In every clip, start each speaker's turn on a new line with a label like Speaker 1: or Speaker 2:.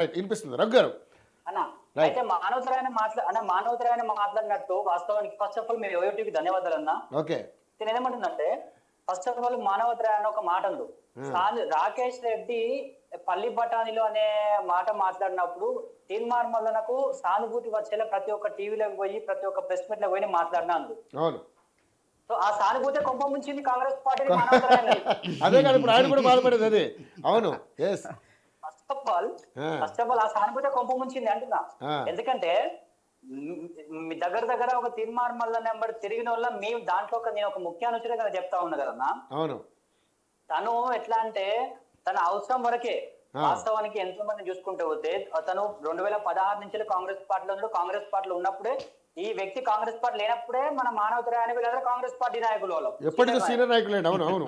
Speaker 1: వినిపిస్తుంది రఘు గారు.
Speaker 2: అన్న అయితే మానవతరాయన మాట్లాడినట్టు వాస్తవానికి ఫస్ట్ ఆఫ్ ఆల్ మీరు యోయూటీకి ధన్యవాదాలు అన్న.
Speaker 1: ఓకే,
Speaker 2: నేను ఏమంటుందంటే ఫస్ట్ ఆఫ్ ఆల్ మానవతరాయన ఒక మాట అందు రాకేష్ రెడ్డి పల్లి బఠానీలో అనే మాట మాట్లాడినప్పుడు తీర్మార్మలకు సానుభూతి వచ్చేలా ప్రతి ఒక్క టీవీలోకి పోయి ప్రతి ఒక్క ప్రెస్ మీట్ లో పోయి మాట్లాడినా అందు.
Speaker 1: అవును.
Speaker 2: సో ఆ సానుభూతి కొంప ముంచింది కాంగ్రెస్ పార్టీ మానవతరాయన.
Speaker 1: అదే కానీ ఇప్పుడు ఆయన కూడా బాధపడేది అదే. అవును, ఎస్.
Speaker 2: ఫస్ట్ ఆఫ్ ఆల్ ఆ సానుభూతి కొంప ముంచింది అంటున్నా. ఎందుకంటే దగ్గర ఒక తీర్మార్మల్ల నెంబర్ తిరిగిన వల్ల మేము దాంట్లో నేను ఒక ముఖ్య అనుచరుగా చెప్తా ఉన్నా కదన్నా. అవును. తను ఎట్లా అంటే తన అవసరం వరకే వాస్తవానికి ఎంతో మంది చూసుకుంటూ పోతే తను 2016 నుంచి కాంగ్రెస్ పార్టీలో ఉన్నప్పుడే ఈ వ్యక్తి కాంగ్రెస్ పార్టీ లేనప్పుడే మన మానవతరాయన వీళ్ళందరూ కాంగ్రెస్ పార్టీ నాయకులు వాళ్ళు
Speaker 1: ఎప్పటికీ సీనియర్ నాయకులు. అవును అవును,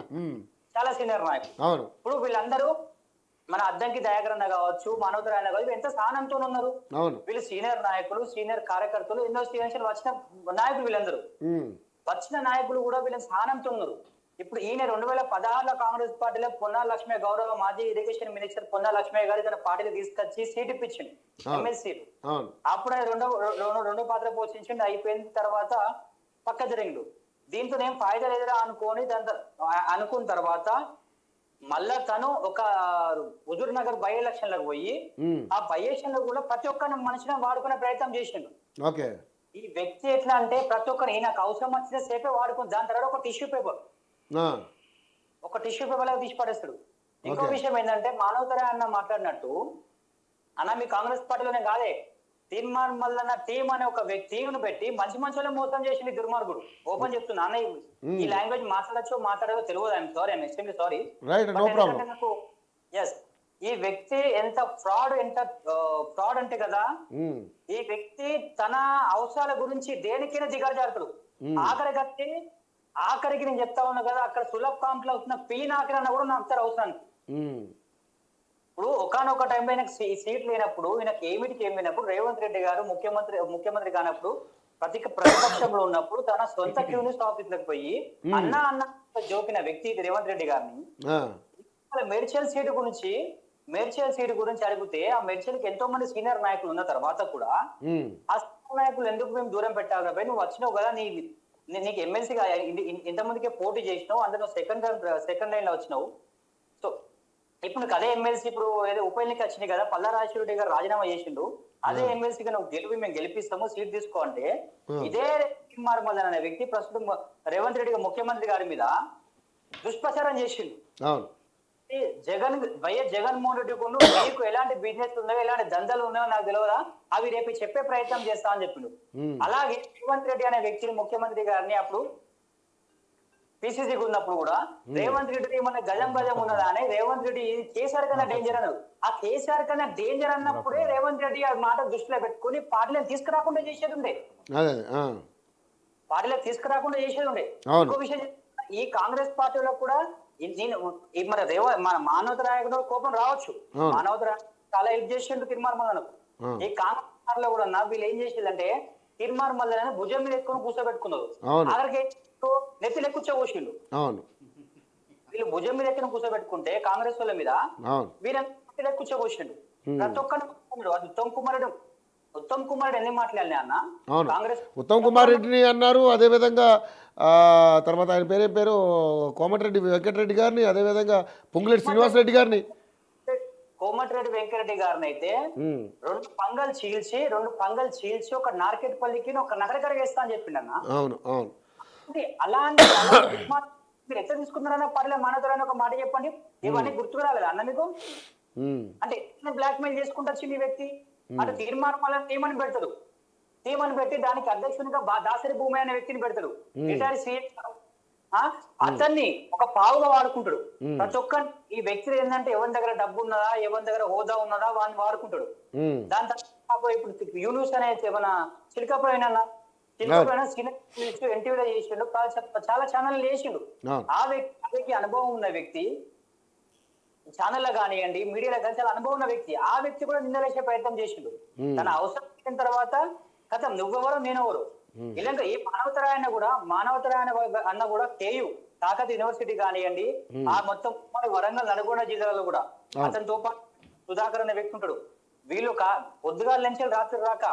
Speaker 2: చాలా సీనియర్ నాయకులు. అవును. ఇప్పుడు వీళ్ళందరూ మన అద్దంకి దయాకరణ కావచ్చు, మానవతరాయన కావచ్చు, ఎంత స్థానంతో ఉన్నారు. వీళ్ళు సీనియర్ నాయకులు, సీనియర్ కార్యకర్తలు, ఎన్నో స్టేషన్ వచ్చిన నాయకులు. వీళ్ళందరూ వచ్చిన నాయకులు కూడా వీళ్ళ స్థానంతో ఉన్నారు. ఇప్పుడు ఈయన 2016లో కాంగ్రెస్ పార్టీలో పొన్నాల లక్ష్మయ్య, గౌరవ మాజీ ఇరిగేషన్ మినిస్టర్ పొన్నాల లక్ష్మయ్య గారి తన పార్టీని తీసుకొచ్చి సీట్ ఇప్పించింది, ఎమ్మెల్సీ. అప్పుడు ఆయన రెండో పాత్ర పోషించిండు. అయిపోయిన తర్వాత పక్క జరిగిండు. దీంతో ఏం ఫాయిదా లేదురా అనుకున్న తర్వాత మళ్ళా తను ఒక హుజూర్ నగర్ బై ఎలక్షన్ లకు పోయి ఆ బై ఎలక్షన్ లో కూడా ప్రతి ఒక్క మనిషిని వాడుకునే ప్రయత్నం చేసిండు. ఈ వ్యక్తి ఎట్లా అంటే ప్రతి ఒక్కరు ఈయనకు అవసరం వచ్చిన సేపే వాడుకుని దాని తర్వాత ఒక టిష్యూ పేపర్ లాగా తీసి పడేస్తాడు. ఇంకో విషయం ఏంటంటే మానవతరాయన మాట్లాడినట్టు అన్న మీ కాంగ్రెస్ పార్టీలోనే కాదే తీర్మాన్ మల్లన్న టీం అనే ఒక టీంను పెట్టి మంచి మంచి మోసం చేసింది దుర్మార్గుడు. ఓపెన్ చెప్తున్నా అన్న, ఈ లాంగ్వేజ్ మాట్లాడదో తెలియదు. I'm sorry, I'm extremely sorry. నాకు ఎస్ ఈ వ్యక్తి ఎంత ఫ్రాడ్ అంటే కదా, ఈ వ్యక్తి తన అవసరాల గురించి దేనికైనా దిగజారుతాడు. ఆఖరికి నేను చెప్తా ఉన్నా కదా, అక్కడ సులభ్ కాంప్ లో వచ్చిన పీనాకరణ కూడా నాకు అవసరానికి. ఇప్పుడు ఒకనొక టైంలో ఈయనకు సీట్ లేనప్పుడు, ఈయనకు ఏమిటికి ఏమైనప్పుడు రేవంత్ రెడ్డి గారు ముఖ్యమంత్రి కానప్పుడు ప్రతిపక్షంలో ఉన్నప్పుడు తన సొంత క్యూనిస్ట్ ఆఫీసులకు పోయి అన్న జోకిన వ్యక్తి రేవంత్ రెడ్డి గారిని మేడ్చల్ సీటు గురించి అడిగితే ఆ మేడ్చల్ కి ఎంతో మంది సీనియర్ నాయకులు ఉన్న తర్వాత కూడా ఆ సీనియర్ నాయకులు ఎందుకు మేము దూరం పెట్టాలి కాబట్టి నువ్వు వచ్చినావు కదా, నీకు ఎమ్మెల్సీగా ఇంతమందికి పోటీ చేసినావు, అందులో సెకండ్ లైన్ లో వచ్చినావు. సో ఇప్పుడు నీకు అదే ఎమ్మెల్సీ ఇప్పుడు ఏదో ఉప ఎన్నిక వచ్చినాయి కదా, పల్లా రాజశేఖర గారు రాజీనామా చేసిండు, అదే ఎమ్మెల్సీగా నువ్వు మేము గెలిపిస్తాము, సీట్ తీసుకో అంటే ఇదే మార్మల్ అనే వ్యక్తి ప్రస్తుతం రేవంత్ రెడ్డి ముఖ్యమంత్రి గారి మీద దుష్ప్రచారం చేసిండు. జగన్మోహన్ రెడ్డి కొను మీకు ఎలాంటి బిజినెస్ ఉన్నాయో ఎలాంటి దందాలు ఉన్నాయో నాకు తెలియదా, అవి రేపు చెప్పే ప్రయత్నం చేస్తా అని చెప్పిండు. అలాగే రేవంత్ రెడ్డి అనే వ్యక్తిని ముఖ్యమంత్రి గారిని అప్పుడు పిసిసికి ఉన్నప్పుడు కూడా రేవంత్ రెడ్డి ఏమన్నా గజం ఉన్నదా అని రేవంత్ రెడ్డి కేసీఆర్ కన్నా డేంజర్ అన్నారు. ఆ కేసీఆర్ కన్నా డేంజర్ అన్నప్పుడే రేవంత్ రెడ్డి ఆ మాట దృష్టిలో పెట్టుకుని పార్టీలో తీసుకురాకుండా చేసేది ఉండే. ఇంకో విషయం, ఈ కాంగ్రెస్ పార్టీలో కూడా మన మానవతరాయకుడు కోపం రావచ్చు, మానవతరాయ చాలా హెల్ప్ చేసిండు తీర్మార్మల్లకు. ఈ కాంగ్రెస్ లో కూడా వీళ్ళు ఏం చేసిందంటే తీర్మార్మల్లని భుజం మీద ఎత్తుకొని కూర్చోబెట్టుకున్నారు. అక్కడికి నెత్తిలో కూర్చోబోసిండు. వీళ్ళు భుజం మీద ఎత్తున కూర్చోబెట్టుకుంటే కాంగ్రెస్ వాళ్ళ మీద వీళ్ళ కూర్చోబోసిండు. ప్రతి ఒక్కరు ఉత్తమ్ కుమార్ ఎన్ని మాట్లాడినా అన్న కాంగ్రెస్
Speaker 1: ఉత్తమ్ కుమార్ రెడ్డిని అన్నారు. అదే విధంగా తర్వాత ఆయన పేరు కోమటిరెడ్డి వెంకటరెడ్డి గారిని, అదే విధంగా పొంగులేటి శ్రీనివాసరెడ్డి గారిని,
Speaker 2: కోమటిరెడ్డి వెంకరెడ్డి గారిని అయితే రెండు పంగల్ చీల్చి ఒక నార్కెట్ పల్లికి ఒక నగరకర వేస్తా అని చెప్పిండు అన్న.
Speaker 1: అవును అవును.
Speaker 2: అలాంటి మీరు ఎట్లా తీసుకున్నారన్న పర్లే మానవతరాన్ని ఒక మాట చెప్పండి. ఇవన్నీ గుర్తుకు రాలేదు అన్న మీకు? అంటే బ్లాక్ మెయిల్ చేసుకుంటూ వచ్చింది ఈ వ్యక్తి. అంటే తీర్మానం టీమని పెడతాడు, టీమని పెట్టి దానికి అధ్యక్షునిగా దాసరి భూమి అనే వ్యక్తిని పెడతాడు, రిటైర్ సీఎం. అతన్ని ఒక పావుగా వాడుకుంటాడు. ప్రతి ఒక్క ఈ వ్యక్తి ఏంటంటే ఎవరి దగ్గర డబ్బు ఉన్నదా, ఎవరి దగ్గర హోదా ఉన్నదా వాడిని వాడుకుంటాడు. దాని తర్వాత ఇప్పుడు యూనివర్స్ అనేది ఏమన్నా చిలకపైన ఎన్టీవీలో చేసిండు, చాలా ఛానల్ చేసిండు. ఆ వ్యక్తికి అనుభవం ఉన్న వ్యక్తి, ఛానల్ కానివ్వండి మీడియాలో కానీ చాలా అనుభవం ఉన్న వ్యక్తి. ఆ వ్యక్తి కూడా నిందలేసే ప్రయత్నం చేసిండు. తన అవసరం వచ్చిన తర్వాత కథ నువ్వెవరో నేనెవరు. ఇలాంటి ఏ మానవతరాయన అన్న కూడా కేయు తాకత్ యూనివర్సిటీ కానివ్వండి, ఆ మొత్తం వరంగల్ నల్గొండ జిల్లాలో కూడా అతనితో పాటు సుధాకర్ అనే వ్యక్తి ఉంటాడు. వీళ్ళు పొద్దుగాల నుంచి రాత్రి రాక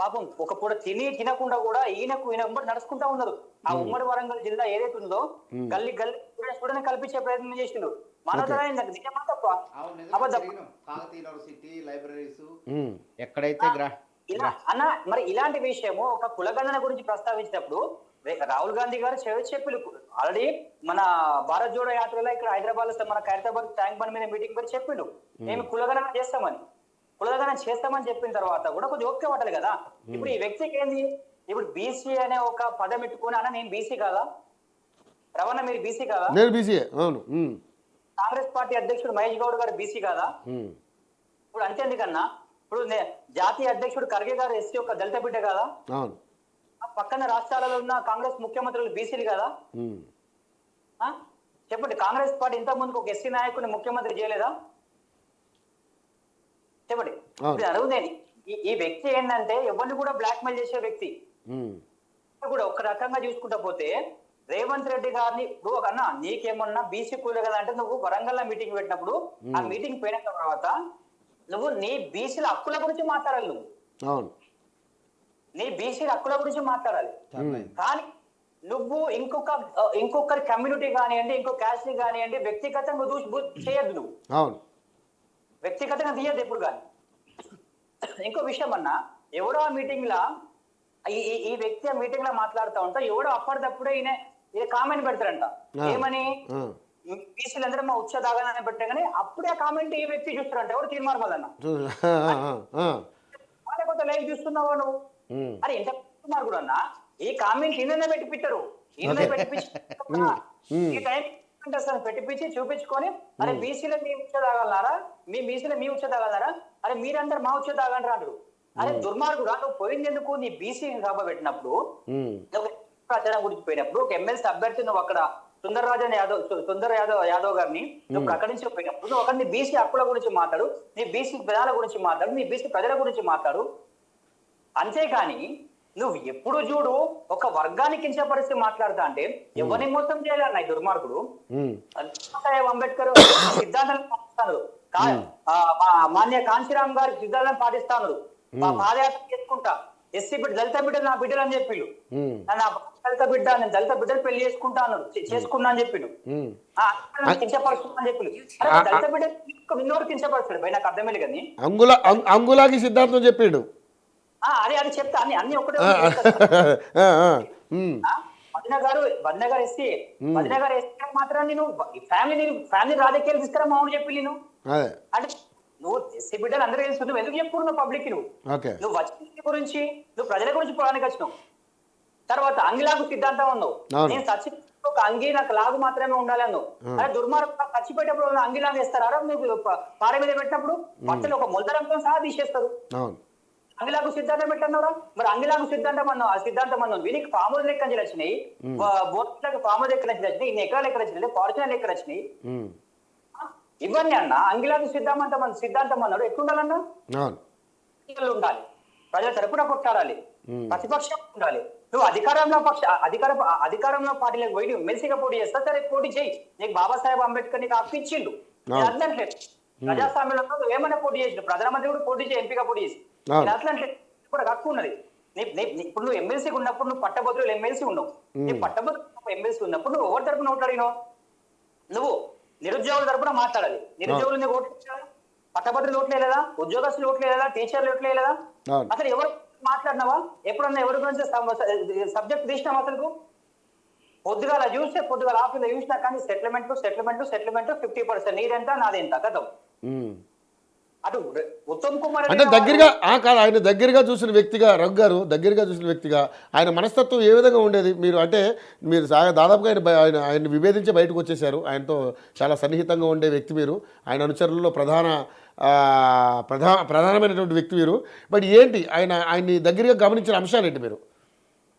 Speaker 2: పాపం ఒక పూట తినకుండా కూడా ఈయన ఉమ్మడి నడుచుకుంటా ఉన్నారు. ఆ ఉమ్మడి వరంగల్ జిల్లా ఏదైతే ఉందో గల్లీ గల్లీ స్టూడెంట్స్ కల్పించే ప్రయత్నం చేసిండు.
Speaker 3: ఎక్కడైతే
Speaker 2: అన్న మరి ఇలాంటి విషయము ఒక కులగణన గురించి ప్రస్తావించినప్పుడు రాహుల్ గాంధీ గారు చెప్పి ఆల్రెడీ మన భారత్ జోడో యాత్రలో ఇక్కడ హైదరాబాద్ లో మన ఖైరతాబాద్ ట్యాంక్ బండ్ మీద మీటింగ్ పెట్టి చెప్పిండు మేము కులగణన చేస్తామని చెప్పిన తర్వాత కూడా కొంచెం ఓకే పట్టాలి కదా. ఇప్పుడు ఈ వ్యక్తికి ఏంది, ఇప్పుడు బీసీ అనే ఒక పదం పెట్టుకుని అన్న నేను బీసీ కాదా, రవణ మీరు బీసీ కాదా,
Speaker 1: నేను బీసీ అవును,
Speaker 2: కాంగ్రెస్ పార్టీ అధ్యక్షుడు మహేష్ గౌడ్ గారు బీసీ కాదా, ఇప్పుడు అంతేందుకన్నా ఇప్పుడు జాతీయ అధ్యక్షుడు ఖర్గే గారు ఎస్సీ ఒక దళిత బిడ్డ కాదా, పక్కన రాష్ట్రాలలో ఉన్న కాంగ్రెస్ ముఖ్యమంత్రులు బీసీలు కదా. చెప్పండి, కాంగ్రెస్ పార్టీ ఇంత ముందుకు ఒక ఎస్సీ నాయకుడిని ముఖ్యమంత్రి చేయలేదా చెప్పండి. ఇప్పుడు అడుగుదేని ఈ వ్యక్తి ఏంటంటే ఎవరిని కూడా బ్లాక్ మెయిల్ చేసే వ్యక్తి కూడా ఒక రకంగా చూసుకుంటా పోతే రేవంత్ రెడ్డి గారిని ఇప్పుడు అన్న నీకేమన్నా బీసీ కూల కదా అంటే నువ్వు వరంగల్ మీటింగ్ పెట్టినప్పుడు ఆ మీటింగ్ పోయిన తర్వాత నువ్వు నీ బీసీల హక్కుల గురించి మాట్లాడాలి, నువ్వు నీ బీసీల హక్కుల గురించి మాట్లాడాలి. కానీ నువ్వు ఇంకొకరి కమ్యూనిటీ కానివ్వండి, ఇంకో క్యాస్ట్ ని కానివ్వండి వ్యక్తిగతంగా చేయద్దు, నువ్వు వ్యక్తిగతంగా తీయద్దు ఎప్పుడు కానీ. ఇంకో విషయం అన్న, ఎవడో ఆ మీటింగ్ లా ఈ వ్యక్తి ఆ మీటింగ్ లో మాట్లాడుతూ ఉంటా ఎవడో అప్పటిదప్పుడే ఈయన కామెంట్ పెడతారంట, ఏమని బీసీలందరూ మా ఉచ్చ దాగానే పెట్టా కానీ అప్పుడే ఆ కామెంట్ ఈ వ్యక్తి చూస్తారంట, ఎవరు తీర్మానం వదన్న కొత్త లైవ్ చూస్తున్నావా నువ్వు, అరే ఎంత మార్కుడు అన్న ఈ కామెంట్ ఈయన పెట్టిపిస్తారు, ఈయన పెట్టిపించి ఈ టైం పెట్టిపించి చూపించుకొని అరే బీసీలో మీ ఉచ్చ తాగలన్నారా, మీ బీసీలో మీ ఉచ్చ తాగలన్నారా, అరే మీరందరూ మా ఉచ్చ తాగండి అంటారు. అరే దుర్మార్గుడు, నువ్వు పోయిందెందుకు నీ బీసీ సభ పెట్టినప్పుడు ప్రచారం గురించి పోయినప్పుడు ఒక ఎమ్మెల్సీ అభ్యర్థి నువ్వు అక్కడ సుందర్ యాదవ్ గారిని నువ్వు ప్రకటించకపోయినప్పుడు నువ్వు అక్కడ నీ బీసీ హక్కుల గురించి మాట్లాడు, నీ బీసీ ప్రజల గురించి మాట్లాడు, నీ బీసీ ప్రజల గురించి మాట్లాడు. అంతేకాని నువ్వు ఎప్పుడు చూడు ఒక వర్గాన్ని కించపరిచి మాట్లాడతా అంటే ఎవరిని మోసం చేయాలన్న ఈ దుర్మార్గుడు. అంబేద్కర్ సిద్ధాంతాలను పాటిస్తాను, మాన్య కాంశీరామ్ గారి సిద్ధాంతాలను పాటిస్తాను, మా పాదయాత్ర చేసుకుంటా, ఎస్సీ బిడ్డ దళిత బిడ్డలు నా బిడ్డలు అని చెప్పిండు, నా దళిత బిడ్డలు పెళ్లి చేసుకుంటాను చేసుకున్నా అని చెప్పిండు, కించపరుస్తున్నా అని చెప్పిండు. దళిత బిడ్డ నిన్నోడు కించపరుస్తాడు భయ, నాకు అర్థమైంది కానీ
Speaker 1: అంగులాకి సిద్ధాంతం చెప్పిండు.
Speaker 2: అది చెప్తా అన్ని ఒకటే వదిన గారు ఎస్సీ మాత్రం నేను ఫ్యామిలీ రాజకీయాలు తీసుకురా మామూలు చెప్పి నేను అంటే నువ్వు ఎస్సీ బిడ్డలు అందరూ తెలుసు, నువ్వు ఎందుకు చెప్పుకున్నావు పబ్లిక్, నువ్వు వచ్చిన గురించి నువ్వు ప్రజల గురించి పోవడానికి వచ్చినావు. తర్వాత అంగిలాగు సిద్ధాంతం అన్నావు, నేను చచ్చి ఒక అంగి నాకు లాగు మాత్రమే ఉండాలి అన్నావు. అదే దుర్మార్గం చచ్చిపోయేటప్పుడు అంగిలాగు వేస్తారా, నువ్వు పార మీద పెట్టినప్పుడు బట్టలు ఒక మొలదరంతో సహా తీసేస్తారు. అంగిలాగు సిద్ధాంతం పెట్టన్నారా, మరి అంగిలాగు సిద్ధాంతం అన్నావు, ఆ సిద్ధాంతం అన్నావు వీనికి పాముల లెక్క వచ్చినాయి, బోట్లకు పాముల లెక్క వచ్చినాయి, ఇన్ని ఎకరాల లెక్క వచ్చినాయి, ఫార్చునర్ లెక్క వచ్చినాయి. ఇవన్నీ అన్న అంగిలాగు సిద్ధాంతం అన్నాడు ఎట్లుండాలన్నా ఉండాలి, ప్రజల తరపున కొట్టాడాలి, ప్రతిపక్షం ఉండాలి. నువ్వు అధికారంలో పార్టీలకు పోయి నువ్వు ఎమ్మెల్సీగా పోటీ చేస్తా, సరే పోటీ చేయి, నీకు బాబాసాహెబ్ అంబేద్కర్ నీకు హక్కు ఇచ్చిండు, అట్లంటే ప్రజాస్వామ్యంలో ఏమైనా పోటీ చేసిండు, ప్రధానమంత్రి కూడా పోటీ చేయి, ఎంపీగా పోటీ చేసి అట్లంటే కూడా హక్కు ఉన్నది. ఇప్పుడు నువ్వు ఎమ్మెల్సీగా ఉన్నప్పుడు నువ్వు పట్టభద్రులు ఎమ్మెల్సీ ఉన్నావు, నీ పట్టభద్రులు ఎమ్మెల్సీ ఉన్నప్పుడు నువ్వు ఎవరి తరపున ఓట్లాడినావు, నువ్వు నిరుద్యోగుల తరపున మాట్లాడాలి, నిరుద్యోగులు నీకు ఓట్లు ఇచ్చారు, పట్టభద్రులు ఓట్లేదా, ఉద్యోగస్తులు ఓట్లేదా, టీచర్లు ఓట్లేదా, అసలు ఎవరు మాట్లాడినావా, ఎప్పుడన్నా ఎవరి గురించి సబ్జెక్ట్ తీసినావా, అసలు పొద్దుగాల ఆఫీసులో చూసినా కానీ సెటిల్మెంట్ 50% నీదెంత నాదెంత కథం. అటు ఉత్తమ్ కుమార్
Speaker 1: అంటే దగ్గరగా కాదు, ఆయన దగ్గరగా చూసిన వ్యక్తిగా, రఘు గారు దగ్గరగా చూసిన వ్యక్తిగా ఆయన మనస్తత్వం ఏ విధంగా ఉండేది? మీరు దాదాపుగా ఆయన విభేదించి బయటకు వచ్చేసారు, ఆయనతో చాలా సన్నిహితంగా ఉండే వ్యక్తి మీరు, ఆయన అనుచరులలో ప్రధానమైనటువంటి వ్యక్తి మీరు. బట్ ఏంటి ఆయన్ని దగ్గరగా గమనించిన అంశాలు ఏంటి మీరు?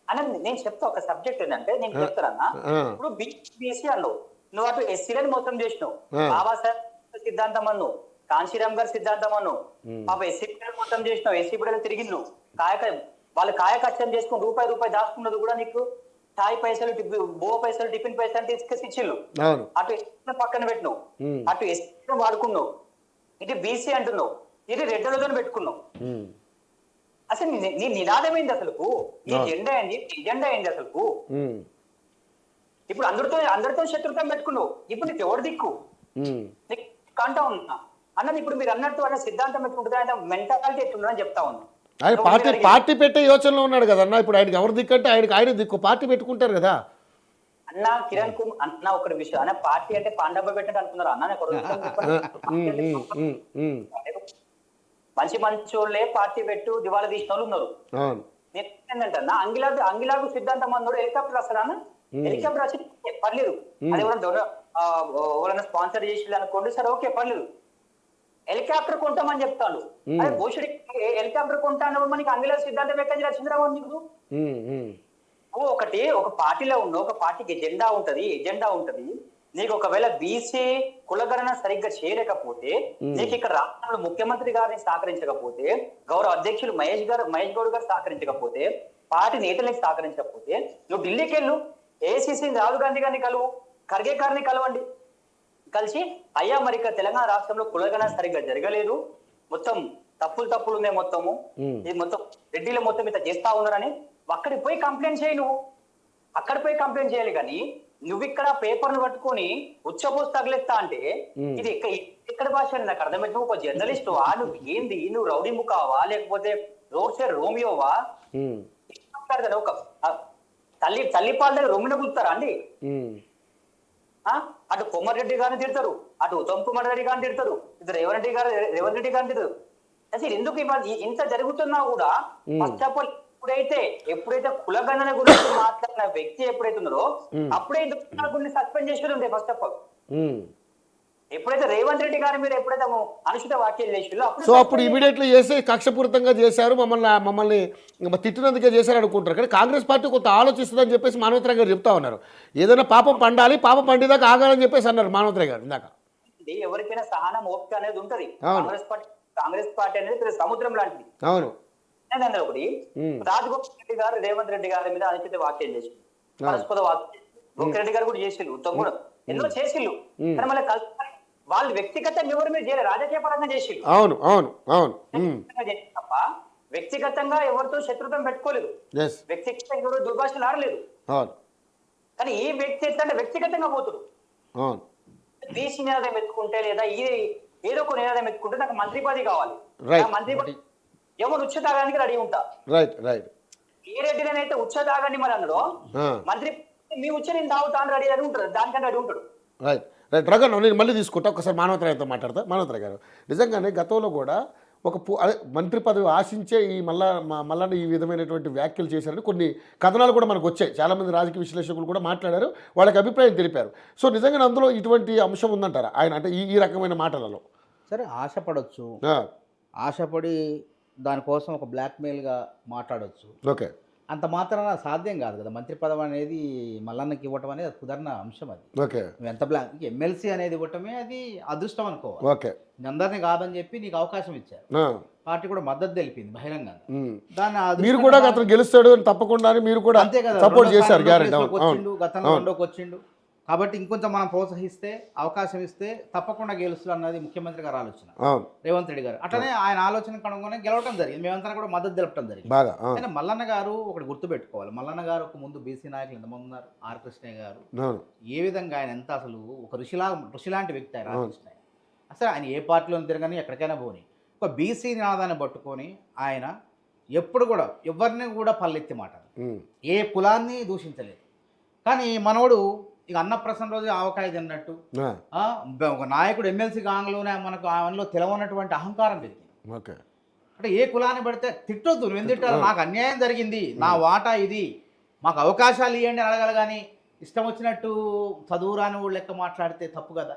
Speaker 2: అన్న నేను చెప్తా ఒక సబ్జెక్ట్ ఏంటంటే నేను చెప్తానన్నా, ఇప్పుడు బీసీ అన్నావు, నువ్వు అటు ఎస్సీలను మోసం చేసినావు, బాబాసాహెబ్ సిద్ధాంతం అన్నావు, కాంశీరామ్ గారి సిద్ధాంతం అన్నావు, పాప ఎస్సీ బిడ్డలు మొత్తం చేసినావు, ఎస్సీ బిడ్డలు తిరిగినావు, వాళ్ళు కాయకష్టం చేసుకుని రూపాయి దాచుకున్నది కూడా నీకు చాయ్ పైసలు, పైసలు, టిఫిన్ పైసలు తీసుకొచ్చి ఇచ్చిళ్ళు, అటు ఎస్సీ పక్కన పెట్టినావు, అటు ఎస్సీ వాడుకున్నావు, ఇటు బీసీ అంటున్నావు. ఇది రెడ్డలతో పెట్టుకున్నావు.
Speaker 1: ఉమ్.
Speaker 2: అసలు నీ నినాదం ఏంది అసలుకు? నీ జెండా ఏంది? ఎజెండా ఏంది అసలుకు?
Speaker 1: ఉమ్.
Speaker 2: ఇప్పుడు అందరితో శత్రుత్వం పెట్టుకున్నావు. ఇప్పుడు నీకు ఎవరు దిక్కు?
Speaker 1: ఉమ్.
Speaker 2: నీకు అంటా ఉన్నా అన్నది. ఇప్పుడు మీరు అన్నట్టు అన్న సిద్ధాంతం పెట్టుకుంటుంది, ఆయన మెంటాలిటీ ఎట్లుందని చెప్తా ఉన్నా.
Speaker 1: ఆయన పార్టీ పెట్టే యోచనలో ఉన్నాడు కదన్నా. ఇప్పుడు ఆయనకి ఎవరు దిక్కంటే ఆయన దిక్కు పార్టీ పెట్టుకుంటారు కదా
Speaker 2: అన్న. కిరణ్ కుమార్ అన్న ఒకటి విషయం అన్న, పార్టీ అంటే పాండవ పెట్టినట్టు అనుకున్నారు అన్న. నాకు ఒక విషయం చెప్పండి. మంచి వాళ్ళే పార్టీ పెట్టు దివాళా తీసిన వాళ్ళు ఉన్నారు. ఏంటంటే అన్న, అంగిలాగు సిద్ధాంతం అన్నాడు హెలికాప్టర్ వస్తాడా అన్న? హెలికాప్టర్ వచ్చి పర్లేదు, అది ఎవరైనా స్పాన్సర్ చేసి అనుకోండి, సరే ఓకే పర్లేదు. హెలికాప్టర్ కొంటామని చెప్తాడు. అదే భూషుడి హెలికాప్టర్ కొంటాను మనకి అంగిలాగు సిద్ధాంతం ఎక్కడి నుంచి వచ్చిందిరా నీకు? ఒక పార్టీలో ఉన్న ఒక పార్టీకి ఎజెండా ఉంటది. నీకు ఒకవేళ బీసీ కులగణన సరిగ్గా చేయలేకపోతే, నీకు ఇక్కడ రాష్ట్రంలో ముఖ్యమంత్రి గారిని సహకరించకపోతే, గౌరవ అధ్యక్షులు మహేష్ గౌడ్ గారు సహకరించకపోతే, పార్టీ నేతలకు సహకరించకపోతే, నువ్వు ఢిల్లీకి వెళ్ళు, ఏఐసిసి రాహుల్ గాంధీ గారిని కలువు, ఖర్గే గారిని కలవండి. కలిసి అయ్యా మరి ఇక్కడ తెలంగాణ రాష్ట్రంలో కులగణన సరిగ్గా జరగలేదు, మొత్తం తప్పులు ఉన్నాయి, మొత్తము ఇది మొత్తం రెడ్డిలో మొత్తం ఇంత చేస్తా ఉన్నారని అక్కడికి పోయి కంప్లైంట్ చేయి. నువ్వు అక్కడ పోయి కంప్లైంట్ చేయాలి. కానీ నువ్వు ఇక్కడ పేపర్ను పట్టుకొని ఉచ్చపోసి తగిలేస్తా అంటే ఇది ఎక్కడ భాష అని నాకు అర్థమైతే, నువ్వు ఒక జర్నలిస్ట్ వా, నువ్వు ఏంది, నువ్వు రౌడీ ముఖావా లేకపోతే రోడ్ సైడ్ రోమియోవా? ఒక తల్లి పాల దగ్గర రొమ్మిన గుర్తారా అండి? అటు కొమ్మరెడ్డి గారిని తిడతారు, అటు ఉత్తమ్ కుమార్ రెడ్డి గారిని తిడతారు, ఇటు రేవంత్ రెడ్డి గారిని తిడతారు. అసలు ఎందుకు ఇంత జరుగుతున్నా కూడా ఫస్ట్ ఆఫ్ ఆల్ ఎప్పుడైతే కులగణన గురించి మాట్లాడిన వ్యక్తి ఎప్పుడైతే ఉన్నారో అప్పుడే గురిని సస్పెండ్ చేసి ఉండే. ఫస్ట్ ఆఫ్ ఆల్ ఎప్పుడైతే రేవంత్ రెడ్డి గారి మీద ఎప్పుడైతే అనుచిత వ్యాఖ్యలు చేసిరో
Speaker 1: సో అప్పుడు ఇమీడియట్లీ చేసి కక్షపూరితంగా చేశారు, మమ్మల్ని తిట్టినందుకే చేశారు అనుకుంటారు. కానీ కాంగ్రెస్ పార్టీ కొంత ఆలోచిస్తుందని చెప్పేసి మానవతరాయ్ గారు చెప్తా ఉన్నారు. ఏదైనా పాపం పండాలి, పాపం పండిదాకా ఆగాలని చెప్పేసి అన్నారు మానవతరాయ్ గారు ఇందాక.
Speaker 2: ఎవరికైనా సహనం ఓపిక అనేది ఉంటది. కాంగ్రెస్ పార్టీ అనేది సముద్రం లాంటిది.
Speaker 1: అవును.
Speaker 2: ఒకటి రాజగోపాల్ రెడ్డి గారు రేవంత్ రెడ్డి గారి మీద అనుచిత వ్యాఖ్యలు చేసి పరస్పర వ్యాఖ్యలు గోపాల్ రెడ్డి గారు కూడా చేసిళ్ళు, ఉత్తమ్ కూడా ఎన్నో చేసిళ్ళు. కానీ మళ్ళీ వాళ్ళు వ్యక్తిగతంగా ఎవరి మీద చేయలేదు, రాజకీయ పరంగా చేసిళ్ళు.
Speaker 1: అవును అవును అవును
Speaker 2: తప్ప వ్యక్తిగతంగా ఎవరితో శత్రుత్వం పెట్టుకోలేదు, వ్యక్తిగతంగా ఎవరు దుర్భాషలు ఆడలేదు. కానీ ఈ వ్యక్తి అంటే వ్యక్తిగతంగా పోతుడు. బీసీ నినాదం ఎత్తుకుంటే లేదా ఏదో ఒక నినాదం ఎత్తుకుంటే నాకు మంత్రి పదవి కావాలి, మంత్రి పదవి ఎవరు ఉచ్చ తాగానికి రెడీ ఉంటా. ఏ రెడ్డినైతే ఉచ్చ తాగండి మరి అన్నాడు, మంత్రి మీ ఉచ్చ నేను తాగుతా అని రెడీ అని ఉంటాడు, దానికంటే రెడీ ఉంటాడు.
Speaker 1: రైట్ రఘు, నేను మళ్ళీ తీసుకుంటా ఒకసారి మానవతరాయ్తో మాట్లాడతా. మానవతరాయ్ గారు, నిజంగానే గతంలో కూడా అదే మంత్రి పదవి ఆశించే ఈ మళ్ళీ ఈ విధమైనటువంటి వ్యాఖ్యలు చేశారని కొన్ని కథనాలు కూడా మనకు వచ్చాయి. చాలామంది రాజకీయ విశ్లేషకులు కూడా మాట్లాడారు, వాళ్ళకి అభిప్రాయం తెలిపారు. సో నిజంగానే అందులో ఇటువంటి అంశం ఉందంటారా ఆయన అంటే ఈ రకమైన మాటలలో?
Speaker 3: సరే, ఆశపడవచ్చు, ఆశపడి దానికోసం ఒక బ్లాక్మెయిల్గా మాట్లాడవచ్చు.
Speaker 1: ఓకే,
Speaker 3: అంత మాత్రాన సాధ్యం కాదు కదా. మంత్రి పదవి అనేది మల్లన్నకి ఇవ్వటం అనేది అది కుదరన అంశం. అది
Speaker 1: ఓకే,
Speaker 3: నువ్వు ఎంత ఎమ్మెల్సీ అనేది ఇవ్వటమే అది అదృష్టం అనుకోవాలి.
Speaker 1: ఓకే,
Speaker 3: అందరినీ కాదని చెప్పి నీకు అవకాశం ఇచ్చారు, పార్టీ కూడా మద్దతు తెలిపింది బహిరంగంగా. దాన్ని
Speaker 1: మీరు కూడా అతను గెలుస్తాడు అని తప్పకుండా మీరు కూడా అంతే కదా సపోర్ట్ చేశారు.
Speaker 3: గతంలో రెండోకి వచ్చిండు కాబట్టి ఇంకొంచెం మనం ప్రోత్సహిస్తే అవకాశం ఇస్తే తప్పకుండా గెలుస్తుంది అన్నది ముఖ్యమంత్రి గారు ఆలోచన, రేవంత్ రెడ్డి గారు. అట్లనే ఆయన ఆలోచన కనుగొనే గెలవడం జరిగింది, మేమంతా కూడా మద్దతు తెలపడం జరిగింది. కానీ మల్లన్న గారు ఒకటి గుర్తుపెట్టుకోవాలి, మల్లన్న గారు ముందు బీసీ నాయకులు ఎంతమంది ఉన్నారు, ఆర్ కృష్ణయ్య గారు, ఏ విధంగా ఆయన ఎంత అసలు ఒక ఋషిలాంటి వ్యక్తి ఆయన ఆర్ కృష్ణయ్య. అసలు ఆయన ఏ పార్టీలో తిరగని ఎక్కడికైనా పోని ఒక బీసీ నినాదాన్ని పట్టుకొని ఆయన ఎప్పుడు కూడా ఎవరిని కూడా పల్లెత్తి మాట, ఏ కులాన్ని దూషించలేదు. కానీ మనోడు ఇక అన్నప్రసన్న రోజు ఆవకాయ తిన్నట్టు ఒక నాయకుడు ఎమ్మెల్సీ కాంగ్లోనే మనకు ఆయనలో తెలవనటువంటి అహంకారం పెరిగింది. అంటే ఏ కులాన్ని పడితే తిట్టొద్దు, నువ్వు ఎందుకు తిట్టాలి, నాకు అన్యాయం జరిగింది, నా వాటా ఇది, మాకు అవకాశాలు ఇవ్వండి అని అడగాలి. కానీ ఇష్టం వచ్చినట్టు చదువురాని వాళ్ళు లెక్క మాట్లాడితే తప్పు కదా.